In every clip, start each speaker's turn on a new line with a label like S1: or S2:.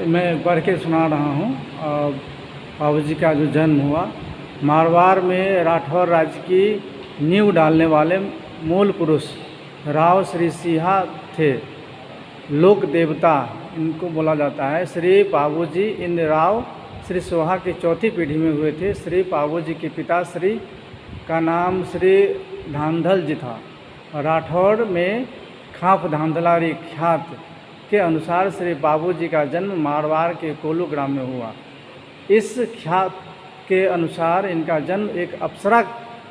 S1: मैं पढ़ के सुना रहा हूँ। बाबू जी का जो जन्म हुआ, मारवाड़ में राठौर राज्य की नींव डालने वाले मूल पुरुष राव श्री सिंहा थे। लोक देवता इनको बोला जाता है। श्री पाबूजी इंद्र राव श्री सोहा की चौथी पीढ़ी में हुए थे। श्री पाबूजी के पिता श्री का नाम श्री धांधल जी था। राठौड़ में खाप धांधलारी ख्यात के अनुसार श्री बाबूजी का जन्म मारवाड़ के कोलू ग्राम में हुआ। इस ख्यात के अनुसार इनका जन्म एक अप्सरा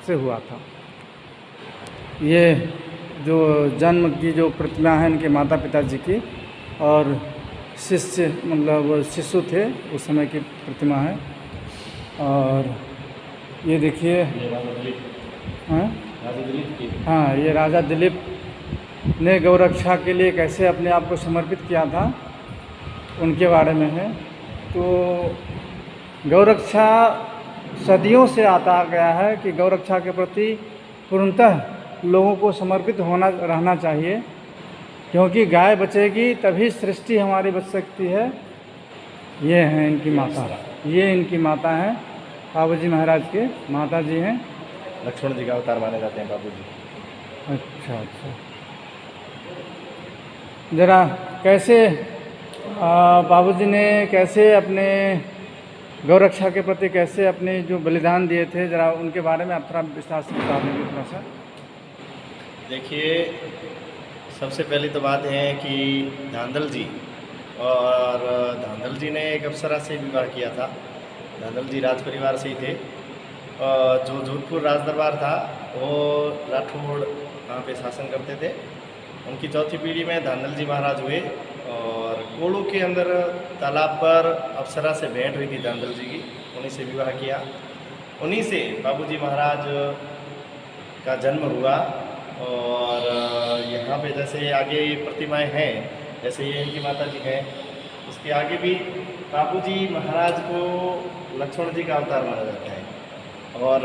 S1: से हुआ था। ये जो जन्म की जो प्रतिमा है इनके माता पिता जी की, और शिष्य मतलब शिशु थे उस समय की प्रतिमा है। और ये देखिए, हाँ, ये राजा दिलीप ने गौरक्षा के लिए कैसे अपने आप को समर्पित किया था उनके बारे में है। तो गौरक्षा सदियों से आता गया है कि गौरक्षा के प्रति पूर्णतः लोगों को समर्पित होना रहना चाहिए, क्योंकि गाय बचेगी तभी सृष्टि हमारी बच सकती है। ये हैं इनकी माता, ये इनकी माता हैं, बाबूजी महाराज के माता जी हैं।
S2: लक्ष्मण जी का अवतार माने जाते हैं बाबूजी।
S1: अच्छा अच्छा, ज़रा कैसे बाबूजी ने कैसे अपने गौरक्षा के प्रति कैसे अपने जो बलिदान दिए थे, ज़रा उनके बारे में आप थोड़ा विस्तार से बता देंगे थोड़ा सा।
S2: देखिए, सबसे पहली तो बात है कि धांधल जी ने एक अप्सरा से विवाह किया था। धांधल जी राज परिवार से ही थे। जो जोधपुर राज दरबार था वो राठौड़ वहाँ पे शासन करते थे। उनकी चौथी पीढ़ी में धांधल जी महाराज हुए, और कोलू के अंदर तालाब पर अप्सरा से भेंट हुई थी धांधल जी की, उन्हीं से विवाह किया। उन्हीं से बाबूजी महाराज का जन्म हुआ। और यहाँ पे जैसे आगे प्रतिमाएं हैं, जैसे ये इनकी माता जी हैं, उसके आगे भी बाबूजी महाराज को लक्ष्मण जी का अवतार माना जाता है। और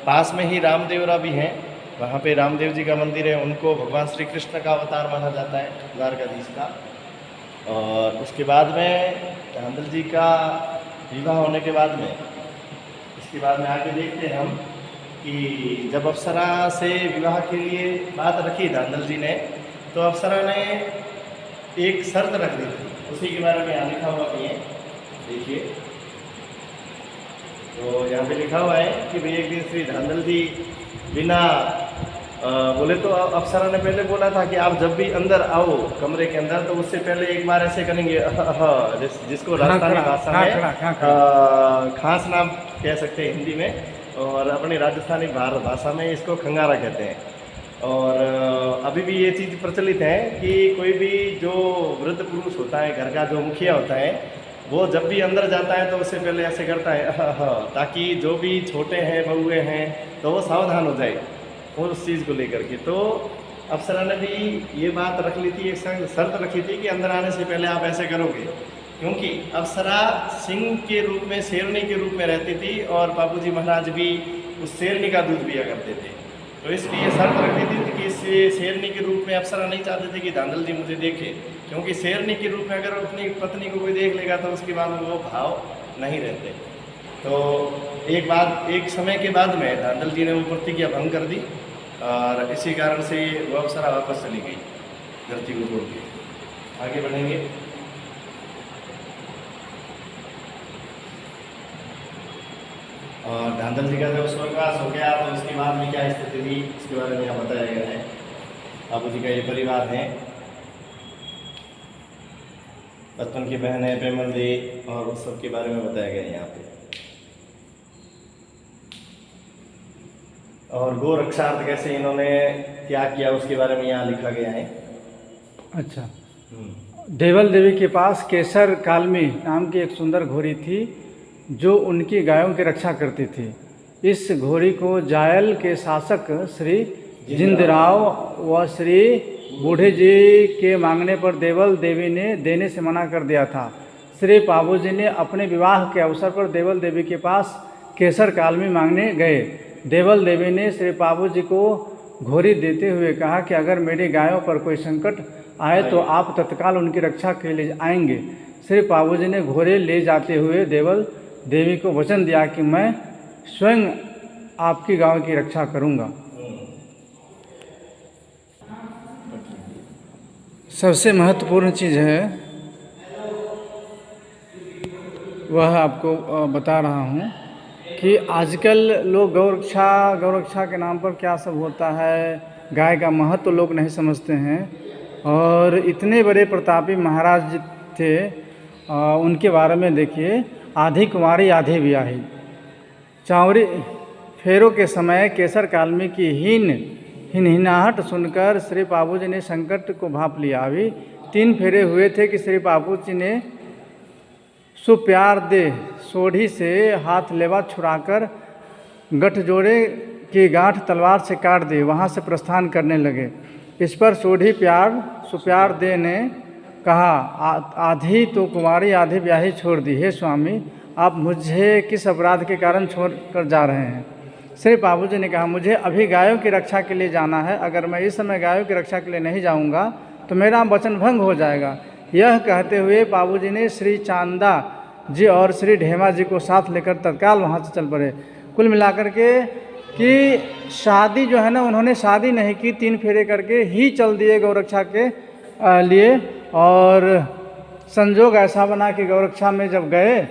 S2: पास में ही रामदेवरा भी हैं, वहाँ पे रामदेव जी का मंदिर है, उनको भगवान श्री कृष्ण का अवतार माना जाता है, द्वारकाधीश का। और उसके बाद में धांधल जी का विवाह होने के बाद में, इसके बाद में आगे देखते हैं हम कि जब अप्सरा से विवाह के लिए बात रखी धांधल जी ने, तो अप्सरा ने एक शर्त रख दी थी, उसी के बारे में यहाँ लिखा हुआ भी है। देखिए, तो यहाँ पे लिखा हुआ है कि भाई एक दिन श्री धांधल जी बिना बोले, तो अप्सरा ने पहले बोला था कि आप जब भी अंदर आओ कमरे के अंदर, तो उससे पहले एक बार ऐसे करेंगे जिसको राजस्थानी भाषा में खास नाम कह सकते हैं हिंदी में, और अपनी राजस्थानी भाषा में इसको खंगारा कहते हैं। और अभी भी ये चीज़ प्रचलित है कि कोई भी जो वृद्ध पुरुष होता है, घर का जो मुखिया होता है, वो जब भी अंदर जाता है तो उससे पहले ऐसे करता है ताकि जो भी छोटे हैं, बहुए हैं, तो वो सावधान हो जाए और उस चीज़ को लेकर के। तो अप्सरा ने भी ये बात रख ली थी, एक शर्त रखी थी कि अंदर आने से पहले आप ऐसे करोगे, क्योंकि अप्सरा सिंह के रूप में, शेरनी के रूप में रहती थी, और बाबूजी महाराज भी उस शेरनी का दूध पिया करते थे। तो इसलिए शर्त रख दी थी कि इस शेरनी के रूप में अप्सरा नहीं चाहते थे कि धांधल जी मुझे देखे, क्योंकि शेरनी के रूप में अगर अपनी पत्नी को कोई देख लेगा तो उसके बाद वो भाव नहीं रहते। तो एक समय के बाद में धांधल जी ने वो प्रतिज्ञा भंग कर दी, और इसी कारण से वो अप्सरा वापस चली गई धरती को छोड़ के। आगे बढ़ेंगे। और धांधल जी का जब स्वर्गवास हो गया तो उसके बाद में क्या स्थिति थी, इसके बारे में यहाँ बताया गया है। बाबू जी का ये परिवार है, बचपन की बहन है पेमल दी, और उस सब के बारे में बताया गया है यहाँ पे। और गो रक्षार्थ कैसे इन्होंने त्याग किया उसके बारे में यहाँ लिखा गया है।
S1: अच्छा, देवल देवी के पास केसर कालमी नाम की एक सुंदर घोड़ी थी जो उनकी गायों की रक्षा करती थी। इस घोड़ी को जायल के शासक श्री जिंदराव व श्री बूढ़े जी के मांगने पर देवल देवी ने देने से मना कर दिया था। श्री बाबूजी ने अपने विवाह के अवसर पर देवल देवी के पास केसर कालमी मांगने गए। देवल देवी ने श्री बाबूजी को घोड़ी देते हुए कहा कि अगर मेरी गायों पर कोई संकट आए तो आप तत्काल उनकी रक्षा के लिए आएंगे। श्री पाबूजी ने घोड़े ले जाते हुए देवल देवी को वचन दिया कि मैं स्वयं आपकी गायों की रक्षा करूंगा। सबसे महत्वपूर्ण चीज़ है वह आपको बता रहा हूँ कि आजकल लोग गौरक्षा के नाम पर क्या सब होता है, गाय का महत्व तो लोग नहीं समझते हैं। और इतने बड़े प्रतापी महाराज थे, उनके बारे में देखिए, आधी कुंवारी आधी ब्याही। चावरी फेरों के समय केसर कालमी की हिनहिनाहट सुनकर श्री पाबूजी ने संकट को भांप लिया। अभी 3 फेरे हुए थे कि श्री पाबूजी ने सुप्यार दे सोढ़ी से हाथ लेवा छुड़ाकर गठजोड़े की गांठ तलवार से काट दी, वहाँ से प्रस्थान करने लगे। इस पर सुप्यार दे ने कहा, आधी तो कुंवारी आधी ब्याही छोड़ दी, हे स्वामी आप मुझे किस अपराध के कारण छोड़ कर जा रहे हैं। श्री पाबूजी ने कहा, मुझे अभी गायों की रक्षा के लिए जाना है, अगर मैं इस समय गायों की रक्षा के लिए नहीं जाऊंगा तो मेरा वचन भंग हो जाएगा। यह कहते हुए पाबूजी ने श्री चांदा जी और श्री ढेमा जी को साथ लेकर तत्काल वहाँ से चल पड़े। कुल मिलाकर के कि शादी जो है ना, उन्होंने शादी नहीं की, 3 फेरे करके ही चल दिए गौरक्षा के लिए। और संजोग ऐसा बना कि गौरक्षा में जब गए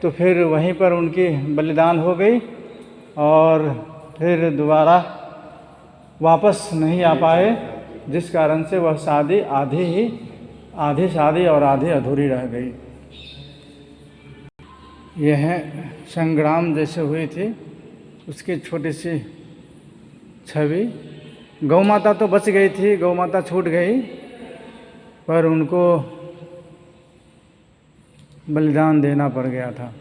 S1: तो फिर वहीं पर उनकी बलिदान हो गई और फिर दोबारा वापस नहीं आ पाए, जिस कारण से वह शादी आधी शादी और आधी अधूरी रह गई। यह संग्राम जैसे हुई थी उसकी छोटी सी छवि। गौ माता तो बच गई थी, गौ माता छूट गई, पर उनको बलिदान देना पड़ गया था।